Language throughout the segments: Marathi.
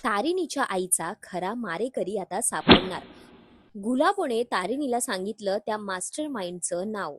तारिणीच्या आईचा खरा मारेकरी आता सापडणार. गुलाबोने तारिणीला सांगितलं त्या मास्टर माइंडचं नाव.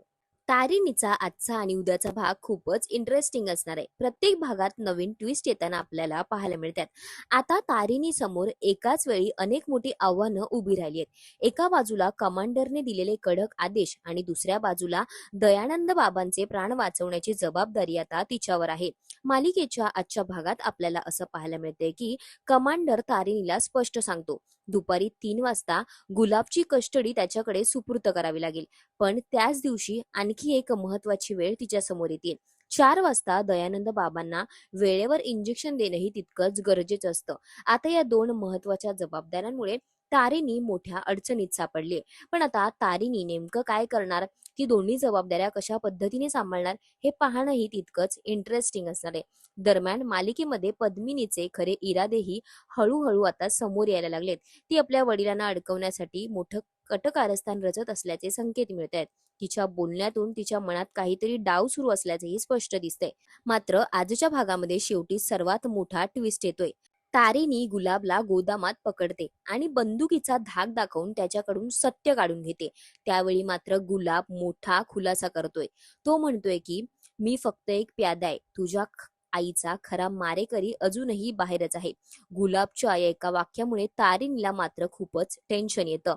तारिणीचा आजचा आणि उद्याचा भाग खूपच इंटरेस्टिंग असणार आहे. प्रत्येक भागात नवीन ट्विस्ट येताना आपल्याला पाहायला मिळतात. आता तारिणी समोर एकाच वेळी अनेक मोठी आव्हानं उभी राहिली आहेत. एका बाजूला कमांडरने दिलेले कडक आदेश आणि दुसऱ्या बाजूला दयानंद बाबांचे प्राण वाचवण्याची जबाबदारी आता तिच्यावर आहे. मालिकेच्या आजच्या भागात आपल्याला असं पाहायला मिळते की कमांडर तारिणीला स्पष्ट सांगतो, दुपारी 3 वाजता गुलाबची कस्टडी त्याच्याकडे सुपूर्द करावी लागेल. पण त्याच दिवशी आणखी एक महत्वाची वेळ तिच्या समोर येते. 4 वाजता दयानंद बाबांना वेळेवर इंजेक्शन देणंही तितकंच गरजेचं असतं. आता या दोन महत्वाच्या जबाबदाऱ्यांमुळे तारिणी मोठ्या अडचणीत सापडली. पण आता तारिणी नेमकं काय करणार, ती दोन्ही जबाबदाऱ्या कशा पद्धतीने सांभाळणार, हे पाहणंही तितकंच इंटरेस्टिंग असणार आहे. दरम्यान मालिकेमध्ये पद्मिनीचे खरे इरादेही हळूहळू आता समोर यायला लागलेत. ती आपल्या वडिलांना अडकवण्यासाठी मोठं कटकारस्थान रचत असल्याचे संकेत मिळत आहेत. तिच्या बोलण्यातून तिच्या मनात काहीतरी डाव सुरू असल्याचेही स्पष्ट दिसतंय. मात्र आजच्या भागामध्ये शेवटी सर्वात मोठा ट्विस्ट येतोय. तारिणी गुलाबला गोदामात पकडते आणि बंदुकीचा धाक दाखवून त्याच्याकडून सत्य काढून घेते. त्यावेळी मात्र गुलाब मोठा खुलासा करतोय. तो म्हणतोय की मी फक्त एक प्यादा आहे, तुझ्या आईचा खरा मारेकरी अजूनही बाहेरच आहे. गुलाबच्या या एका वाक्यामुळे तारिणीला मात्र खूपच टेन्शन येतं.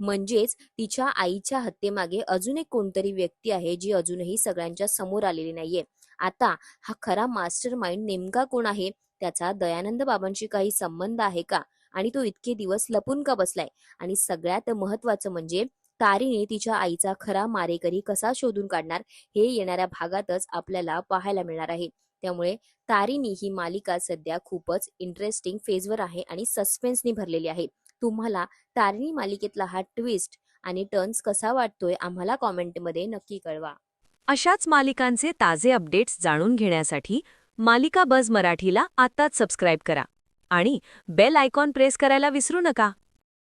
म्हणजेच तिच्या आईच्या हत्येमागे अजून एक कोणतरी व्यक्ती आहे जी अजूनही सगळ्यांच्या समोर आलेली नाहीये. आता हा खरा मास्टर माइंड नेमका कोण आहे? त्याचा दयानंद बाबांशी काही संबंध आहे का? आणि तो इतके दिवस लपून का बसलाय? आणि सगळ्यात महत्वाचं म्हणजे तारीने तिच्या आईचा खरा मारेकरी कसा शोधून काढणार, हे येणाऱ्या भागातच आपल्याला पाहायला मिळणार आहे. त्यामुळे तारिणी ही मालिका सध्या खूपच इंटरेस्टिंग फेजवर आहे आणि सस्पेन्सनी भरलेली आहे. तुम्हाला तारिणी मालिकेतला हा ट्विस्ट आणि टर्न्स कसा वाटतोय आम्हाला कॉमेंटमध्ये नक्की कळवा. अशाच मालिकांचे ताजे अपडेट्स जाणून घेण्यासाठी मालिका बझ मराठीला आत्ताच सबस्क्राईब करा आणि बेल आयकॉन प्रेस करायला विसरू नका.